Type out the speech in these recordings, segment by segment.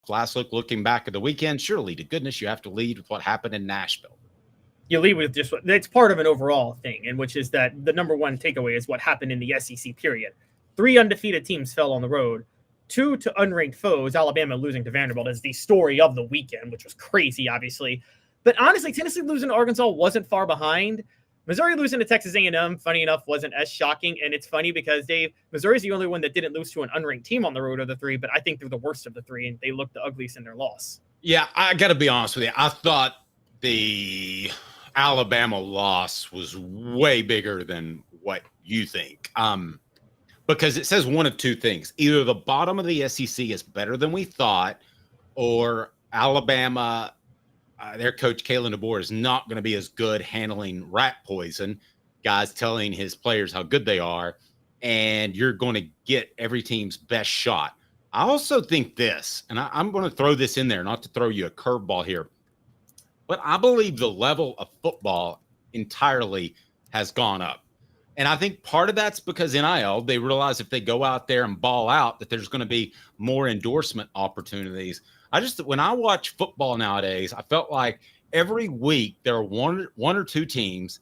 last looking back at the weekend, surely to goodness you have to lead with what happened in Nashville. You lead with just it's part of an overall thing, and which is that the number one takeaway is what happened in the SEC period. 3 undefeated teams fell on the road, 2 to unranked foes. Alabama losing to Vanderbilt is the story of the weekend, which was crazy, obviously. But honestly, Tennessee losing to Arkansas wasn't far behind. Missouri losing to Texas A&M, funny enough, wasn't as shocking. And it's funny because, Dave, Missouri's the only one that didn't lose to an unranked team on the road of the 3, but I think they're the worst of the 3, and they look the ugliest in their loss. Yeah, I got to be honest with you. I thought the Alabama loss was way bigger than what you think. Because it says one of two things. Either the bottom of the SEC is better than we thought, or Alabama, their coach, Kalen DeBoer, is not going to be as good handling rat poison, guys telling his players how good they are, and you're going to get every team's best shot. I also think this, and I'm going to throw this in there, not to throw you a curveball here, but I believe the level of football entirely has gone up. And I think part of that's because NIL, they realize if they go out there and ball out, that there's going to be more endorsement opportunities. When I watch football nowadays, I felt like every week there are one or two teams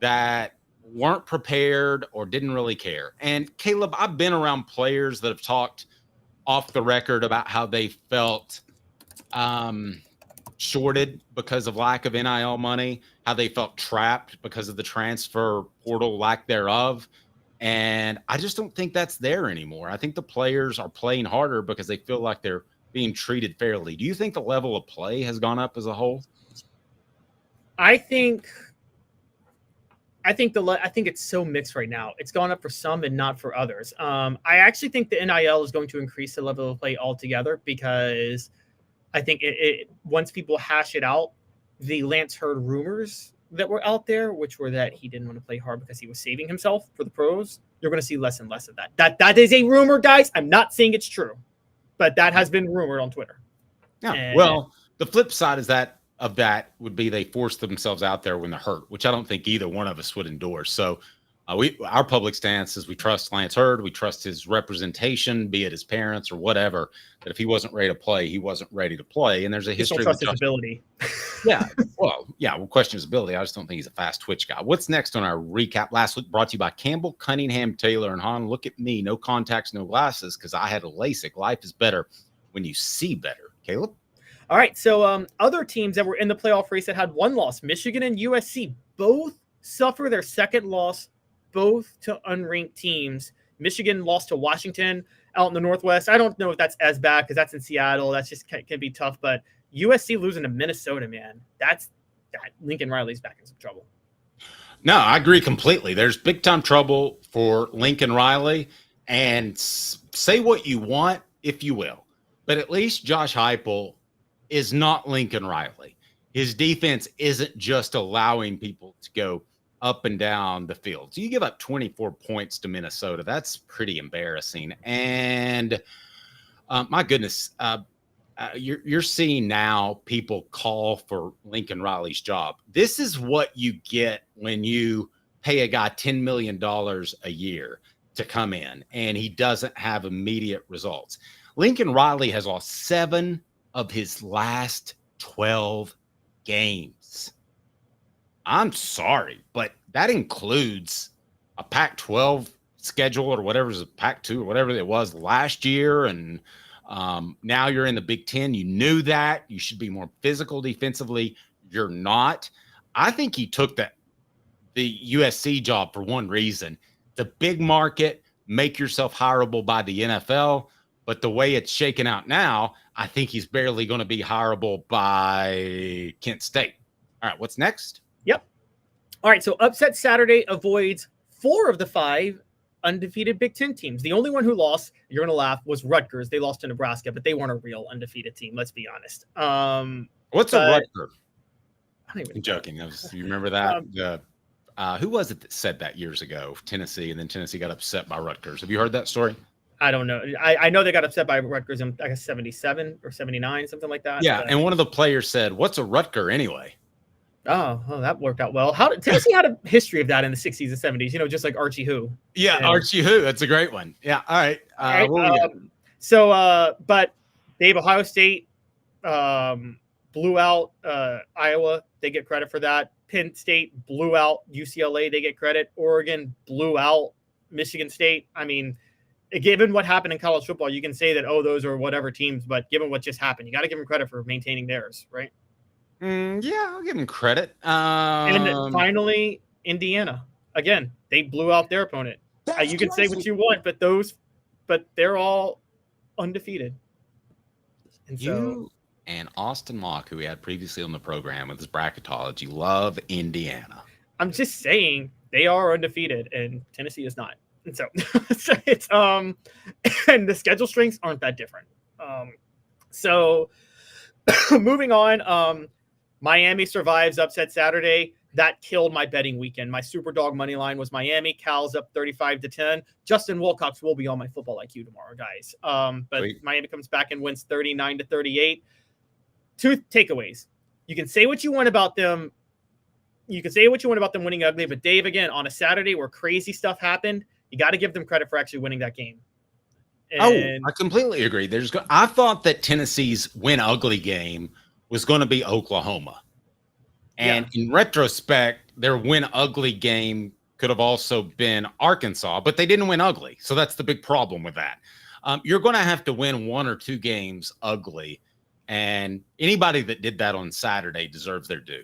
that weren't prepared or didn't really care. And Caleb, I've been around players that have talked off the record about how they felt shorted because of lack of NIL money, how they felt trapped because of the transfer portal lack thereof. And I just don't think that's there anymore. I think the players are playing harder because they feel like they're being treated fairly. Do you think the level of play has gone up as a whole? I think it's so mixed right now. It's gone up for some and not for others. I actually think the NIL is going to increase the level of play altogether because I think it once people hash it out, the Lance Hurd rumors that were out there, which were that he didn't want to play hard because he was saving himself for the pros, you're going to see less and less of that. That is a rumor, guys. I'm not saying it's true, but that has been rumored on Twitter. Yeah. Well, the flip side is that would be they forced themselves out there when they're hurt, which I don't think either one of us would endorse. So our public stance is we trust Lance Hurd. We trust his representation, be it his parents or whatever, that if he wasn't ready to play, he wasn't ready to play. And there's a history. Don't trust his ability. We'll question his ability. I just don't think he's a fast twitch guy. What's next on our recap? Last week brought to you by Campbell, Cunningham, Taylor, and Hahn. Look at me. No contacts, no glasses, because I had a LASIK. Life is better when you see better. Caleb? All right, so other teams that were in the playoff race that had one loss, Michigan and USC, both suffer their second loss, both to unranked teams. Michigan lost to Washington out in the Northwest. I don't know if that's as bad because that's in Seattle. That's just can be tough. But USC losing to Minnesota, man, that Lincoln Riley's back in some trouble. No, I agree completely. There's big time trouble for Lincoln Riley. And say what you want, if you will, but at least Josh Heupel is not Lincoln Riley. His defense isn't just allowing people to go up and down the field. So you give up 24 points to Minnesota. That's pretty embarrassing. And my goodness, you're seeing now people call for Lincoln Riley's job. This is what you get when you pay a guy $10 million a year to come in and he doesn't have immediate results. Lincoln Riley has lost 7 of his last 12 games. I'm sorry, but that includes a Pac-12 schedule or whatever is a Pac-2 or whatever it was last year. And now you're in the Big Ten. You knew that. You should be more physical defensively. You're not. I think he took the USC job for one reason. The big market, make yourself hireable by the NFL. But the way it's shaken out now, I think he's barely going to be hireable by Kent State. All right, what's next? Yep. All right, so Upset Saturday avoids 4 of the 5 undefeated Big Ten teams. The only one who lost, you're going to laugh, was Rutgers. They lost to Nebraska, but they weren't a real undefeated team, let's be honest. What's a Rutger? I'm joking. You remember that? Who was it that said that years ago? Tennessee, and then Tennessee got upset by Rutgers. Have you heard that story? I don't know. I know they got upset by Rutgers in, I guess, 77 or 79, something like that. Yeah, and one of the players said, "What's a Rutger anyway?" Oh, that worked out well. Tennessee had a history of that in the 60s and 70s, just like Archie Who. Yeah, Archie Who. That's a great one. Yeah, all right. But Dave, Ohio State blew out Iowa. They get credit for that. Penn State blew out UCLA. They get credit. Oregon blew out Michigan State. I mean, given what happened in college football, you can say that, oh, those are whatever teams, but given what just happened, you got to give them credit for maintaining theirs, right? Yeah, I'll give them credit. And finally, Indiana. Again, they blew out their opponent. You can say what you want, but they're all undefeated. And you and Austin Mock, who we had previously on the program with his bracketology, love Indiana. I'm just saying they are undefeated, and Tennessee is not. And so it's and the schedule strengths aren't that different. So moving on, Miami survives upset Saturday. That killed my betting weekend. My super dog money line was Miami. Cal's up 35-10. Justin Wilcox will be on my football IQ tomorrow, guys. But Sweet. Miami comes back and wins 39-38. Two takeaways. You can say what you want about them. You can say what you want about them winning ugly, but Dave, again, on a Saturday where crazy stuff happened, you got to give them credit for actually winning that game. And I completely agree. I thought that Tennessee's win ugly game was going to be Oklahoma. And in retrospect, their win ugly game could have also been Arkansas, but they didn't win ugly. So that's the big problem with that. You're going to have to win one or two games ugly. And anybody that did that on Saturday deserves their due.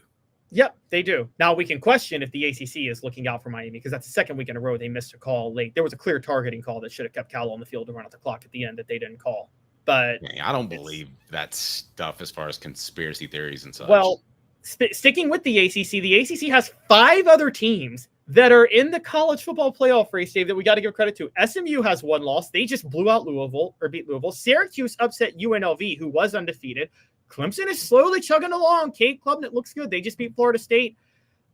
Yep, they do. Now we can question if the ACC is looking out for Miami because that's the second week in a row they missed a call late. There was a clear targeting call that should have kept Cal on the field to run out the clock at the end that they didn't call. But I don't believe that stuff as far as conspiracy theories and such. Well, sticking with the ACC has 5 other teams that are in the college football playoff race, Dave, that we got to give credit to. SMU has 1 loss. They just blew out beat Louisville. Syracuse upset UNLV, who was undefeated. Clemson is slowly chugging along. Cade Klubnik looks good. They just beat Florida State.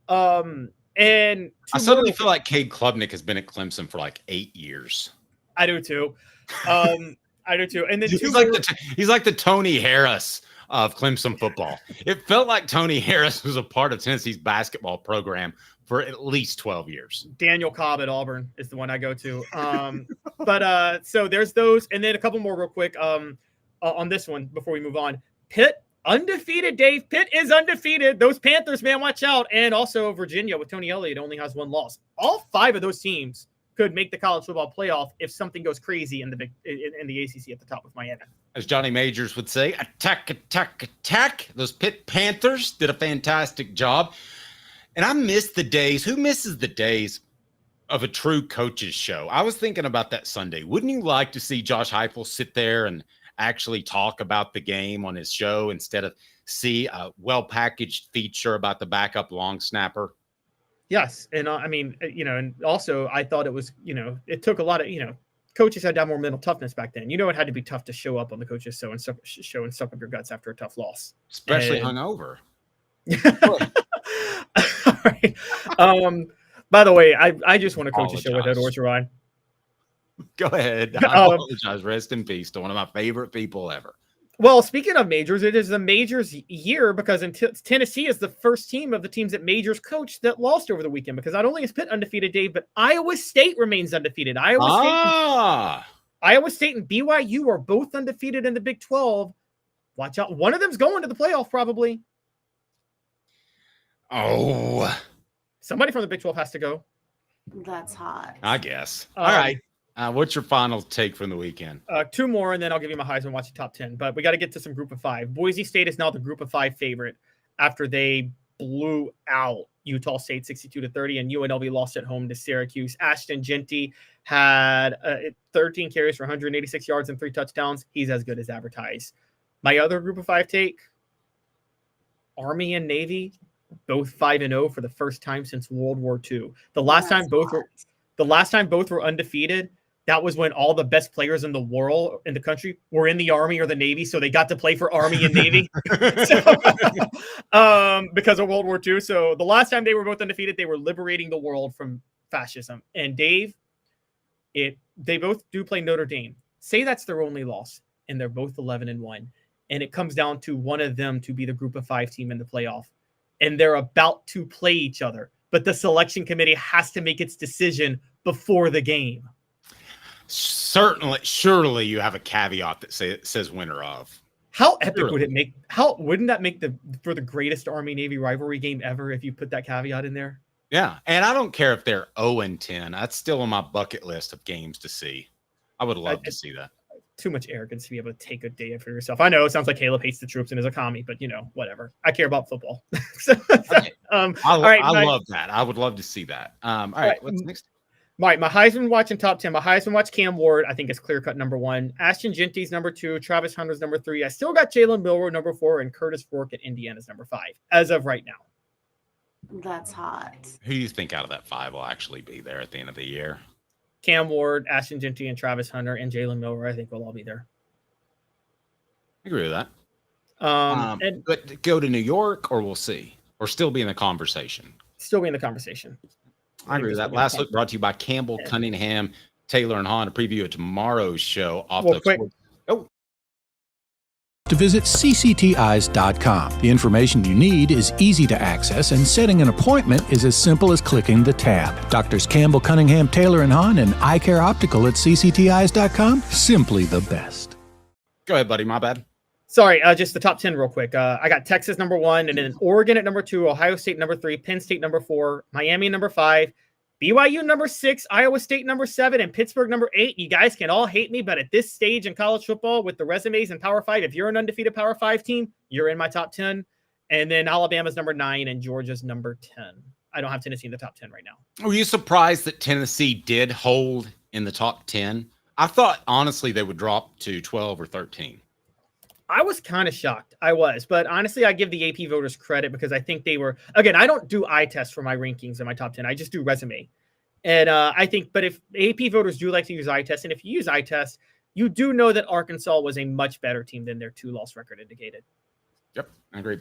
And I suddenly feel like Cade Klubnik has been at Clemson for like 8 years. I do too. I do too. And then he's like the Tony Harris of Clemson football. It felt like Tony Harris was a part of Tennessee's basketball program for at least 12 years. Daniel Cobb at Auburn is the one I go to. But so there's those. And then a couple more real quick on this one before we move on. Pitt, undefeated, Dave. Pitt is undefeated. Those Panthers, man, watch out. And also Virginia with Tony Elliott only has 1 loss. All 5 of those teams could make the college football playoff if something goes crazy in the ACC at the top with Miami. As Johnny Majors would say, attack, attack, attack. Those Pitt Panthers did a fantastic job. And I miss the days. Who misses the days of a true coach's show? I was thinking about that Sunday. Wouldn't you like to see Josh Heupel sit there and actually talk about the game on his show instead of see a well-packaged feature about the backup long snapper? Yes. And I mean, and also I thought it was, it took a lot of, coaches had to have more mental toughness back then. It had to be tough to show up on the coach's show and suck up your guts after a tough loss. Especially hungover. All right. By the way, I just want to coach a show with Ed Orgeron. Go ahead. I apologize. Rest in peace to one of my favorite people ever. Well, speaking of majors, it is the majors year because Tennessee is the first team of the teams that majors coached that lost over the weekend because not only is Pitt undefeated, Dave, but Iowa State remains undefeated. Iowa State and BYU are both undefeated in the Big 12. Watch out. One of them's going to the playoff probably. Oh. Somebody from the Big 12 has to go. That's hot. I guess. All right. What's your final take from the weekend? 2 more, and then I'll give you my Heisman Watch top 10. But we got to get to some Group of 5. Boise State is now the Group of 5 favorite after they blew out Utah State 62-30, and UNLV lost at home to Syracuse. Ashton Genty had 13 carries for 186 yards and 3 touchdowns. He's as good as advertised. My other Group of 5 take, Army and Navy, both 5-0 for the first time since World War II. The last time both were undefeated, that was when all the best players in the world, in the country, were in the Army or the Navy, so they got to play for Army and Navy because of World War II. So the last time they were both undefeated, they were liberating the world from fascism. And Dave, they both do play Notre Dame. Say that's their only loss, and they're both 11-1. And it comes down to one of them to be the Group of 5 team in the playoff. And they're about to play each other. But the selection committee has to make its decision before the game. Surely you have a caveat that says winner of. How epic would it make? How wouldn't that make for the greatest Army-Navy rivalry game ever if you put that caveat in there? Yeah, and I don't care if they're 0-10. That's still on my bucket list of games to see. I would love to see that. Too much arrogance to be able to take a day for yourself. I know it sounds like Caleb hates the troops and is a commie, but whatever. I care about football. Okay. All right, I love that. I would love to see that. All right, what's next? All right, my Heisman watch in top 10. My Heisman watch Cam Ward, I think is clear cut number 1. Ashton Genty's number 2. Travis Hunter's number 3. I still got Jalen Milroe number 4 and Curtis Fork at Indiana's number 5 as of right now. That's hot. Who do you think out of that 5 will actually be there at the end of the year? Cam Ward, Ashton Genty, and Travis Hunter, and Jalen Milroe, I think will all be there. I agree with that. And But go to New York, or we'll see, or still be in the conversation. still be in the conversation. I agree with that. Last look brought to you by Campbell, Cunningham, Taylor, and Hahn. A preview of tomorrow's show off Well, the quick. To visit ccteyes.com. The information you need is easy to access, and setting an appointment is as simple as clicking the tab. Doctors Campbell, Cunningham, Taylor, and Hahn, and Eye Care Optical at ccteyes.com. Simply the best. Go ahead, buddy. My bad. Sorry, just the top 10 real quick. I got Texas number 1, and then Oregon at number 2, Ohio State number 3, Penn State number 4, Miami number 5, BYU number 6, Iowa State number 7, and Pittsburgh number 8. You guys can all hate me, but at this stage in college football with the resumes in Power 5, if you're an undefeated Power 5 team, you're in my top 10. And then Alabama's number 9 and Georgia's number 10. I don't have Tennessee in the top 10 right now. Were you surprised that Tennessee did hold in the top 10? I thought, honestly, they would drop to 12 or 13. I was kind of shocked. I was, but honestly, I give the AP voters credit because I think they were, again, I don't do eye tests for my rankings in my top 10. I just do resume. And I think, but if AP voters do like to use eye tests, and if you use eye tests, you do know that Arkansas was a much better team than their 2-loss record indicated. Yep, I agree.